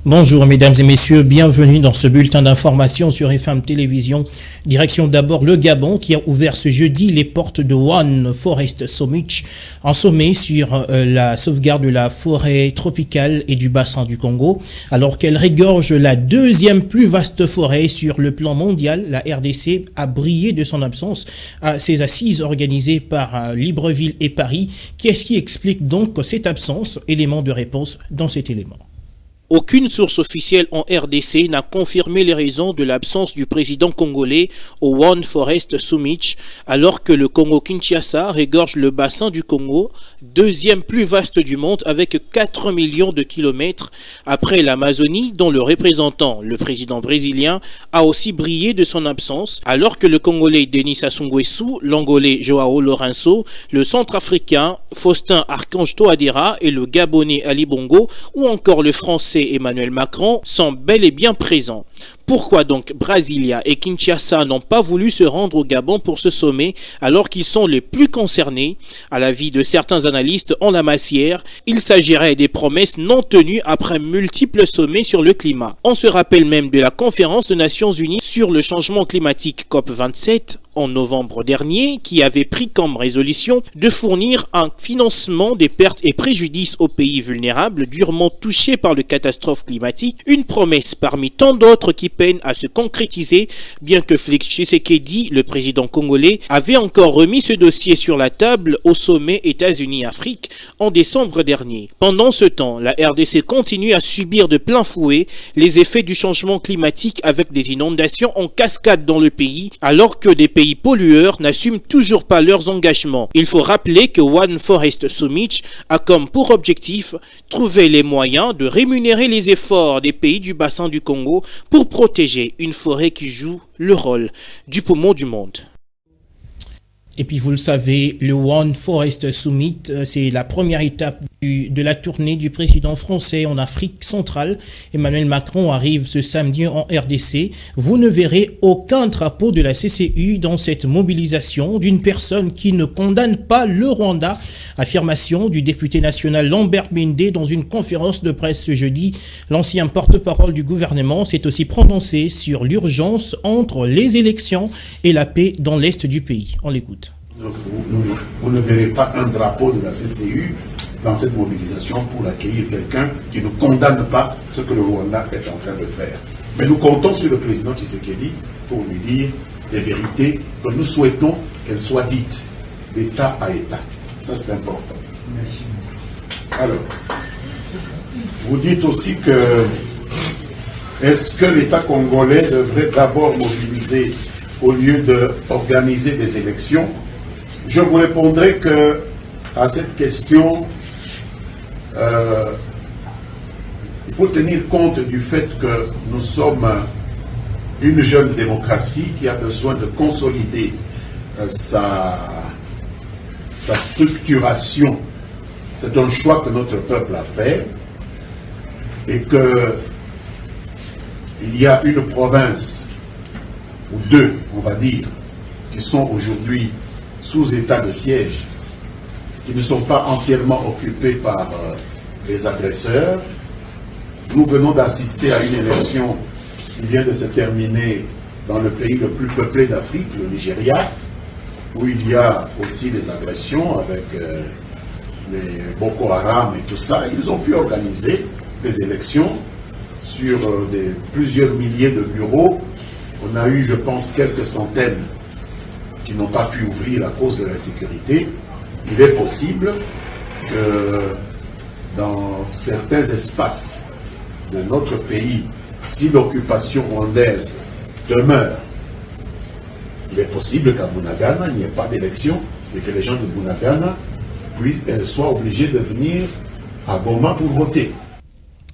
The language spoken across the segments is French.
Bonjour mesdames et messieurs, bienvenue dans ce bulletin d'information sur FM Télévision. Direction d'abord le Gabon qui a ouvert ce jeudi les portes de One Forest Summit, un sommet sur la sauvegarde de la forêt tropicale et du bassin du Congo. Alors qu'elle régorge la deuxième plus vaste forêt sur le plan mondial, la RDC a brillé de son absence à ces assises organisées par Libreville et Paris. Qu'est-ce qui explique donc cette absence? Élément de réponse dans cet élément. Aucune source officielle en RDC n'a confirmé les raisons de l'absence du président congolais au One Forest Summit, alors que le Congo-Kinshasa régorge le bassin du Congo, deuxième plus vaste du monde avec 4 millions de kilomètres, après l'Amazonie, dont le représentant, le président brésilien, a aussi brillé de son absence, alors que le Congolais Denis Sassou Nguesso, l'Angolais Joao Lourenço, le Centrafricain Faustin Archange Touadéra et le Gabonais Ali Bongo, ou encore le Français Emmanuel Macron sont bel et bien présents. Pourquoi donc Brasilia et Kinshasa n'ont pas voulu se rendre au Gabon pour ce sommet alors qu'ils sont les plus concernés? À l'avis de certains analystes en la matière, il s'agirait des promesses non tenues après multiples sommets sur le climat. On se rappelle même de la conférence des Nations Unies sur le changement climatique COP27 en novembre dernier qui avait pris comme résolution de fournir un financement des pertes et préjudices aux pays vulnérables durement touchés par les catastrophes climatiques, une promesse parmi tant d'autres qui peine à se concrétiser, bien que Félix Tshisekedi, le président congolais, avait encore remis ce dossier sur la table au sommet États-Unis-Afrique en décembre dernier. Pendant ce temps, la RDC continue à subir de plein fouet les effets du changement climatique avec des inondations en cascade dans le pays, alors que des pays pollueurs n'assument toujours pas leurs engagements. Il faut rappeler que One Forest Summit a comme pour objectif trouver les moyens de rémunérer les efforts des pays du bassin du Congo pour protéger une forêt qui joue le rôle du poumon du monde. Et puis vous le savez, le One Forest Summit, c'est la première étape de la tournée du président français en Afrique centrale. Emmanuel Macron arrive ce samedi en RDC. Vous ne verrez aucun drapeau de la CCU dans cette mobilisation d'une personne qui ne condamne pas le Rwanda. Affirmation du député national Lambert Mende dans une conférence de presse ce jeudi. L'ancien porte-parole du gouvernement s'est aussi prononcé sur l'urgence entre les élections et la paix dans l'est du pays. On l'écoute. Vous ne verrez pas un drapeau de la CCU dans cette mobilisation pour accueillir quelqu'un qui ne condamne pas ce que le Rwanda est en train de faire. Mais nous comptons sur le président Tshisekedi pour lui dire des vérités que nous souhaitons qu'elles soient dites d'État à État. Ça, c'est important. Merci. Alors, vous dites aussi que est-ce que l'État congolais devrait d'abord mobiliser au lieu d'organiser des élections? Je vous répondrai que à cette question, il faut tenir compte du fait que nous sommes une jeune démocratie qui a besoin de consolider sa structuration. C'est un choix que notre peuple a fait et que il y a une province ou deux, on va dire, qui sont aujourd'hui sous état de siège, qui ne sont pas entièrement occupés par les agresseurs. Nous venons d'assister à une élection qui vient de se terminer dans le pays le plus peuplé d'Afrique, le Nigeria, où il y a aussi des agressions avec les Boko Haram et tout ça. Ils ont pu organiser des élections sur plusieurs milliers de bureaux. On a eu, je pense, quelques centaines qui n'ont pas pu ouvrir à cause de l'insécurité. Il est possible que dans certains espaces de notre pays, si l'occupation rwandaise demeure, il est possible qu'à Bunagana, il n'y ait pas d'élection et que les gens de Bunagana soient obligés de venir à Goma pour voter.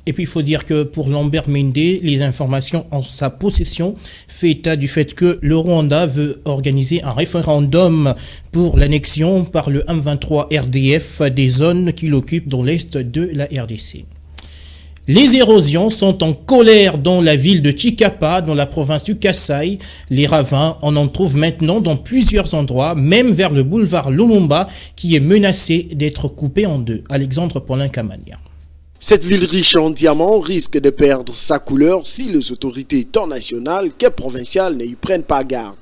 Et puis il faut dire que pour Lambert Mende, les informations en sa possession fait état du fait que le Rwanda veut organiser un référendum pour l'annexion par le M23 RDF des zones qu'il occupe dans l'est de la RDC. Les érosions sont en colère dans la ville de Chikapa, dans la province du Kasaï. Les ravins, on en trouve maintenant dans plusieurs endroits, même vers le boulevard Lumumba, qui est menacé d'être coupé en deux. Alexandre Paulin Camania. Cette ville riche en diamants risque de perdre sa couleur si les autorités tant nationales que provinciales n'y prennent pas garde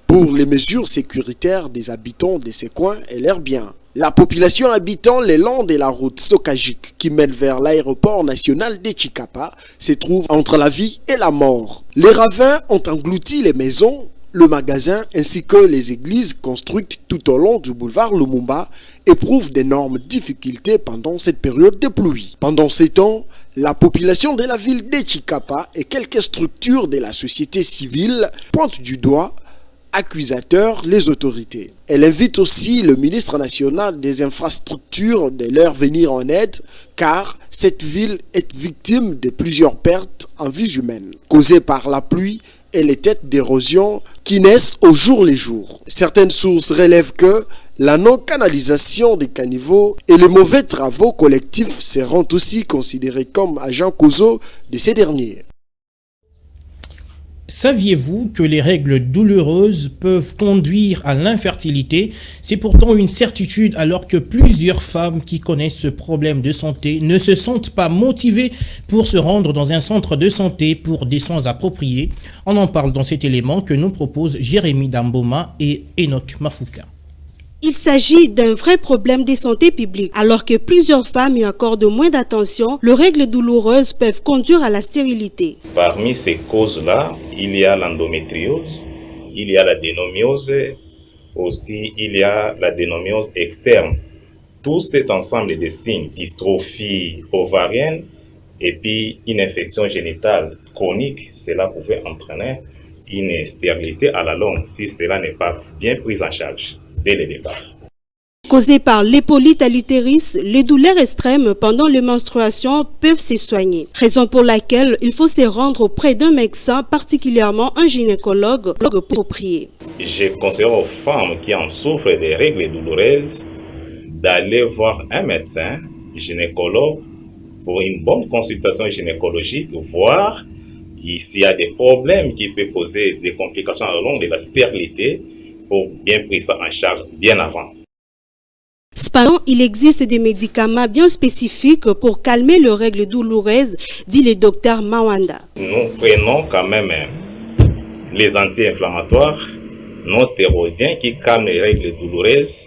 pour les mesures sécuritaires des habitants de ces coins et leurs biens. La population habitant les longs de la route Sokagique qui mène vers l'aéroport national de Chikapa se trouve entre la vie et la mort. Les ravins ont englouti les maisons, le magasin ainsi que les églises construites tout au long du boulevard Lumumba éprouvent d'énormes difficultés pendant cette période de pluie. Pendant ces temps, la population de la ville de Chikapa et quelques structures de la société civile pointent du doigt accusateur les autorités. Elle invite aussi le ministre national des infrastructures de leur venir en aide car cette ville est victime de plusieurs pertes en vies humaines causées par la pluie et les têtes d'érosion qui naissent au jour le jour. Certaines sources relèvent que la non-canalisation des caniveaux et les mauvais travaux collectifs seront aussi considérés comme agents causaux de ces derniers. Saviez-vous que les règles douloureuses peuvent conduire à l'infertilité? C'est pourtant une certitude alors que plusieurs femmes qui connaissent ce problème de santé ne se sentent pas motivées pour se rendre dans un centre de santé pour des soins appropriés. On en parle dans cet élément que nous proposent Jérémy Damboma et Enoch Mafuka. Il s'agit d'un vrai problème de santé publique. Alors que plusieurs femmes y accordent moins d'attention, les règles douloureuses peuvent conduire à la stérilité. Parmi ces causes-là, il y a l'endométriose, il y a la dénomiose, aussi il y a la dénomiose externe. Tout cet ensemble de signes, dystrophie ovarienne et puis une infection génitale chronique, cela pouvait entraîner une stérilité à la longue si cela n'est pas bien pris en charge dès le départ. Causées par l'épaulite à l'utérus, les douleurs extrêmes pendant les menstruations peuvent se soigner. Raison pour laquelle il faut se rendre auprès d'un médecin, particulièrement un gynécologue, pour prier. Je conseille aux femmes qui en souffrent des règles douloureuses d'aller voir un médecin gynécologue pour une bonne consultation gynécologique, voir s'il y a des problèmes qui peuvent poser des complications à long de la stérilité pour bien prendre ça en charge bien avant. Cependant, il existe des médicaments bien spécifiques pour calmer les règles douloureuses, dit le docteur Mawanda. Nous prenons quand même les anti-inflammatoires non stéroïdiens qui calment les règles douloureuses.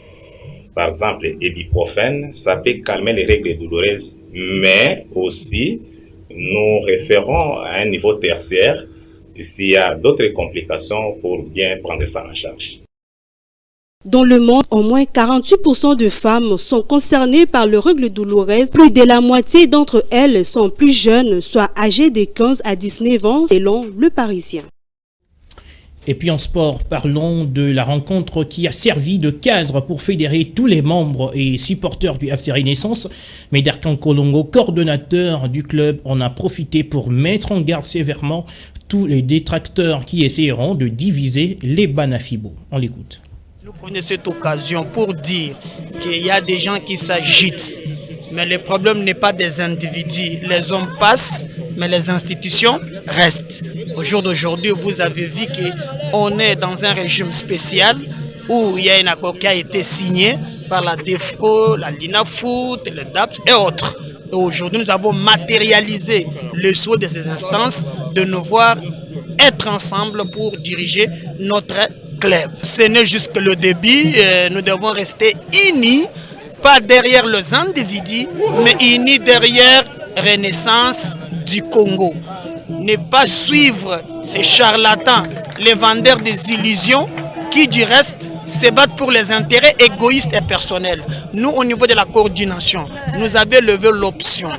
Par exemple, l'ibuprofène, ça peut calmer les règles douloureuses, mais aussi nous référons à un niveau tertiaire s'il y a d'autres complications pour bien prendre ça en charge. Dans le monde, au moins 48% de femmes sont concernées par les règles douloureuses. Plus de la moitié d'entre elles sont plus jeunes, soit âgées de 15 à 19 ans, selon Le Parisien. Et puis en sport, parlons de la rencontre qui a servi de cadre pour fédérer tous les membres et supporters du FC Renaissance. Médarkan Kolongo, coordonnateur du club, en a profité pour mettre en garde sévèrement tous les détracteurs qui essaieront de diviser les Banafibo. On l'écoute. Nous prenons cette occasion pour dire qu'il y a des gens qui s'agitent. Mais le problème n'est pas des individus. Les hommes passent, mais les institutions restent. Au jour d'aujourd'hui, vous avez vu qu'on est dans un régime spécial où il y a un accord qui a été signé par la DEFCO, la LINAFOOT, le DAPS et autres. Et aujourd'hui, nous avons matérialisé le souhait de ces instances de nous voir être ensemble pour diriger notre club. Ce n'est juste que le début, nous devons rester unis, pas derrière les individus, mais unis derrière Renaissance du Congo. Ne pas suivre ces charlatans, les vendeurs des illusions, qui du reste se battent pour les intérêts égoïstes et personnels. Nous, au niveau de la coordination, nous avons levé l'option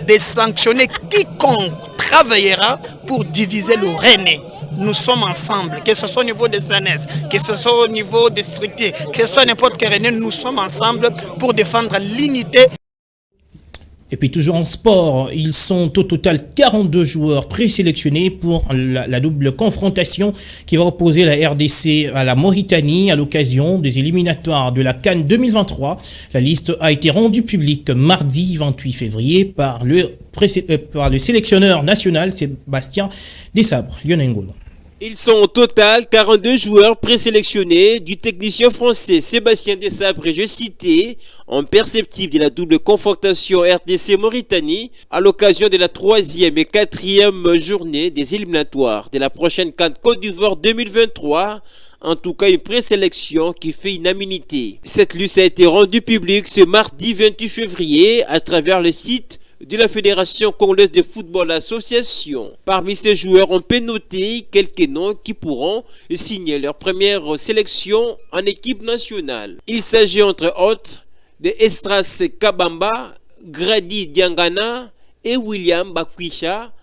de sanctionner quiconque travaillera pour diviser le René. Nous sommes ensemble, que ce soit au niveau des CNS, que ce soit au niveau des structures, que ce soit n'importe quel René, nous sommes ensemble pour défendre l'unité. Et puis toujours en sport, ils sont au total 42 joueurs présélectionnés pour la double confrontation qui va opposer la RDC à la Mauritanie à l'occasion des éliminatoires de la CAN 2023. La liste a été rendue publique mardi 28 février par le sélectionneur national Sébastien Desabres. Lionel Ngolo. Ils sont au total 42 joueurs présélectionnés du technicien français Sébastien Desabre, je citais, en perceptible de la double confrontation RDC-Mauritanie à l'occasion de la 3e et 4e journée des éliminatoires de la prochaine CAN Côte d'Ivoire 2023. En tout cas, une présélection qui fait unanimité. Cette liste a été rendue publique ce mardi 28 février à travers le site de la Fédération congolaise de football association. Parmi ces joueurs, on peut noter quelques noms qui pourront signer leur première sélection en équipe nationale. Il s'agit entre autres de Estras Kabamba, Grady Diangana et William Bakwisha,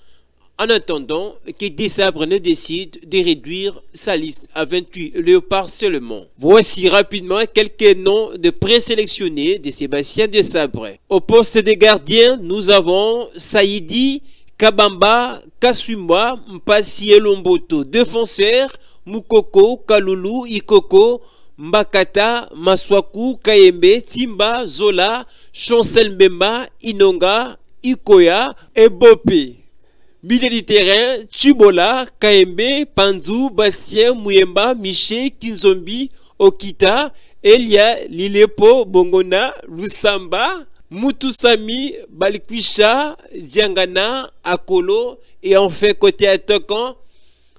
en attendant que Desabre ne décide de réduire sa liste à 28 léopards seulement. Voici rapidement quelques noms de présélectionnés de Sébastien Desabre. Au poste de gardien, nous avons Saïdi Kabamba Kasumba Mpasi Elomboto. Défenseur, Mukoko Kalulu Ikoko Mbakata Maswaku Kayembe Timba Zola Chancel Mbemba Inonga Ikoya et Bopé. Milieu de terrain, Chibola, Kaembe, Panzu, Bastien, Muyemba, Miché, Kinzombi, Okita, Elia, Lilepo, Bongona, Lusamba, Mutusami, Balikwisha, Djangana, Akolo. Et enfin, côté attaquant,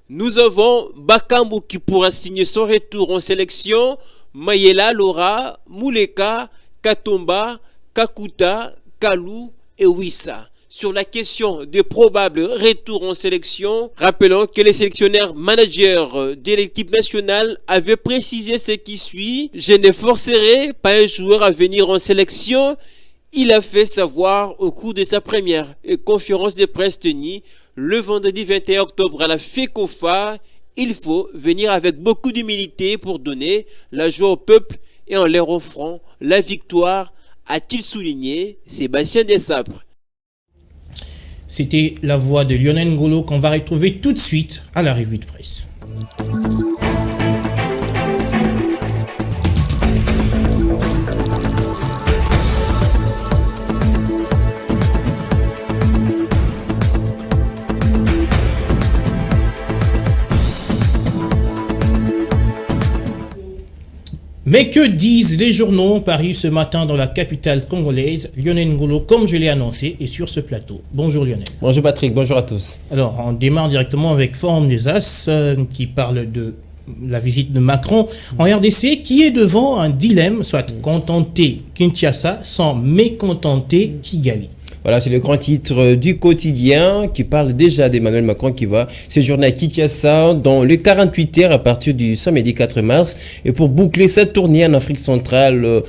nous avons Bakambu qui pourra signer son retour en sélection, Mayela, Laura, Mouleka, Katomba, Kakuta, Kalou et Wissa. Sur la question des probables retours en sélection, rappelons que les sélectionneurs managers de l'équipe nationale avaient précisé ce qui suit. Je ne forcerai pas un joueur à venir en sélection. Il a fait savoir au cours de sa première conférence de presse tenue le vendredi 21 octobre à la FECOFA. Il faut venir avec beaucoup d'humilité pour donner la joie au peuple et en leur offrant la victoire, a-t-il souligné Sébastien Desabre. C'était la voix de Lionel Ngolo qu'on va retrouver tout de suite à la revue de presse. Mais que disent les journaux parus ce matin dans la capitale congolaise? Lionel Ngolo, comme je l'ai annoncé, est sur ce plateau. Bonjour Lionel. Bonjour Patrick, bonjour à tous. Alors, on démarre directement avec Forum des As qui parle de la visite de Macron en RDC qui est devant un dilemme, soit contenter Kinshasa sans mécontenter Kigali. Voilà, c'est le grand titre du quotidien qui parle déjà d'Emmanuel Macron qui va séjourner à Kinshasa dans les 48 heures à partir du samedi 4 mars et pour boucler sa tournée en Afrique centrale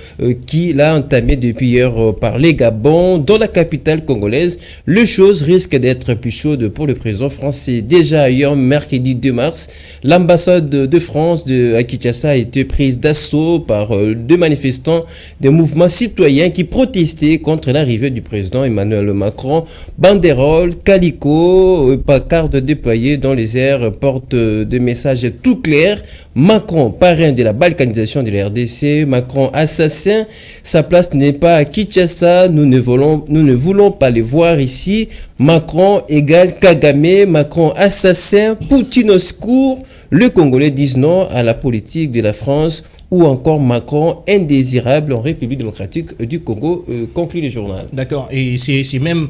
qu'il a entamée depuis hier par les Gabon dans la capitale congolaise. Les choses risquent d'être plus chaudes pour le président français. Déjà hier, mercredi 2 mars, l'ambassade de France à Kinshasa a été prise d'assaut par deux manifestants des mouvements citoyens qui protestaient contre l'arrivée du président Emmanuel Macron. Banderole, calico, pancarte déployée dans les airs portent des messages tout clairs. Macron, parrain de la balkanisation de la RDC. Macron, assassin. Sa place n'est pas à Kinshasa. Nous ne voulons pas les voir ici. Macron égale Kagame. Macron, assassin. Poutine au secours. Les Congolais disent non à la politique de la France. Ou encore Macron indésirable en République démocratique du Congo, conclut le journal. D'accord, et c'est même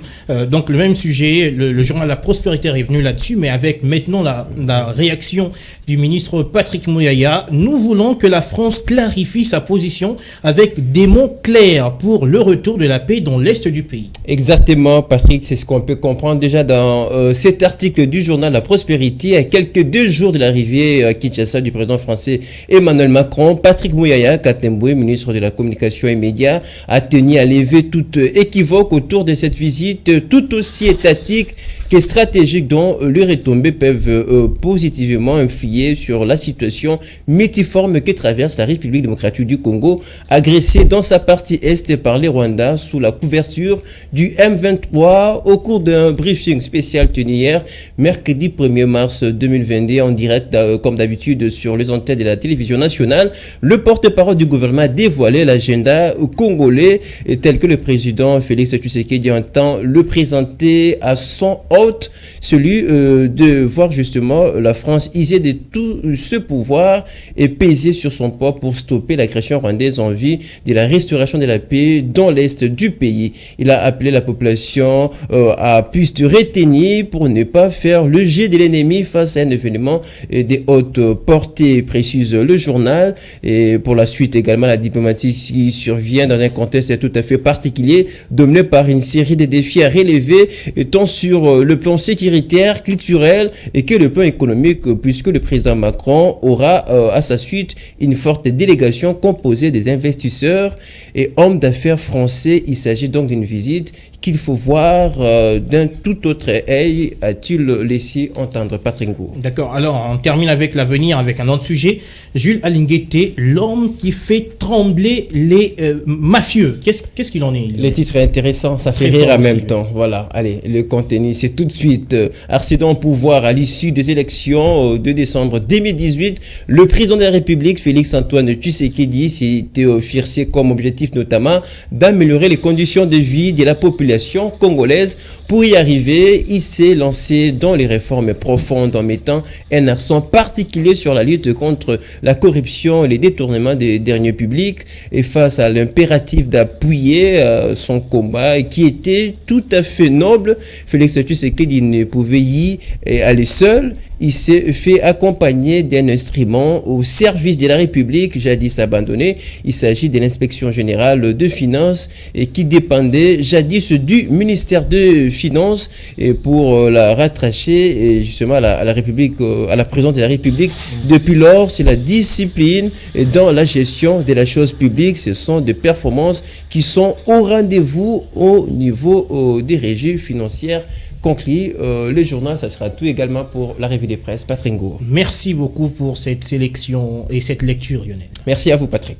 donc le même sujet, le journal La Prospérité est revenu là-dessus, mais avec maintenant la réaction du ministre Patrick Mouyaya. Nous voulons que la France clarifie sa position avec des mots clairs pour le retour de la paix dans l'est du pays. Exactement, Patrick, c'est ce qu'on peut comprendre déjà dans cet article du journal La Prospérité. À quelques 2 jours de l'arrivée à Kinshasa du président français Emmanuel Macron, Patrick Mouyaya Katemboué, ministre de la Communication et Médias, a tenu à lever toute équivoque autour de cette visite tout aussi étatique que stratégique dont les retombées peuvent positivement influer sur la situation multiforme que traverse la République démocratique du Congo, agressée dans sa partie est par les Rwandais sous la couverture du M23 au cours d'un briefing spécial tenu hier, mercredi 1er mars 2022, en direct comme d'habitude sur les antennes de la télévision nationale. Le porte-parole du gouvernement a dévoilé l'agenda congolais tel que le président Félix Tshisekedi entend le présenter à son haute, celui de voir justement la France user de tout ce pouvoir et peser sur son poids pour stopper l'agression rwandaise en vue de la restauration de la paix dans l'est du pays. Il a appelé la population à plus de retenir pour ne pas faire le jeu de l'ennemi face à un événement de haute portée, précise le journal. Et pour la suite également, la diplomatie qui survient dans un contexte tout à fait particulier, dominé par une série de défis à relever, tant sur le plan sécuritaire, culturel et que le plan économique, puisque le président Macron aura à sa suite une forte délégation composée des investisseurs et hommes d'affaires français. Il s'agit donc d'une visite qu'il faut voir d'un tout autre œil, a-t-il laissé entendre Patrick Ngo. D'accord, alors on termine avec l'avenir, avec un autre sujet. Jules Alinguete, l'homme qui fait trembler les mafieux. Qu'est-ce qu'il en est? Le titre est intéressant, ça fait rire en même temps. Voilà, allez, le contenu, c'est tout de suite. Accédant au pouvoir à l'issue des élections de décembre 2018, le président de la République, Félix-Antoine Tshisekedi, s'était fixé comme objectif notamment d'améliorer les conditions de vie de la population congolaise. Pour y arriver, il s'est lancé dans les réformes profondes en mettant un accent particulier sur la lutte contre la corruption et les détournements des deniers publics, et face à l'impératif d'appuyer son combat qui était tout à fait noble, Félix Tshisekedi ne pouvait y aller seul. Il s'est fait accompagner d'un instrument au service de la République, jadis abandonné. Il s'agit de l'inspection générale de finances et qui dépendait jadis du ministère de Finances, et pour la rattacher justement à la République, à la présidence de la République. Depuis lors, c'est la discipline dans la gestion de la chose publique. Ce sont des performances qui sont au rendez-vous au niveau des régies financières. Conclut le journal, ça sera tout également pour la revue des presse. Patrick Ngo. Merci beaucoup pour cette sélection et cette lecture, Lionel. Merci à vous, Patrick.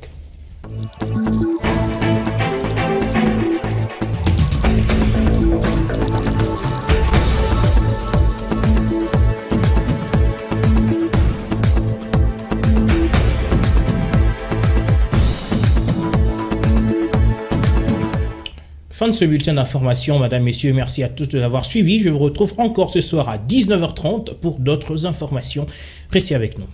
Fin de ce bulletin d'information, madame, messieurs, merci à tous de l'avoir suivi. Je vous retrouve encore ce soir à 19h30 pour d'autres informations. Restez avec nous.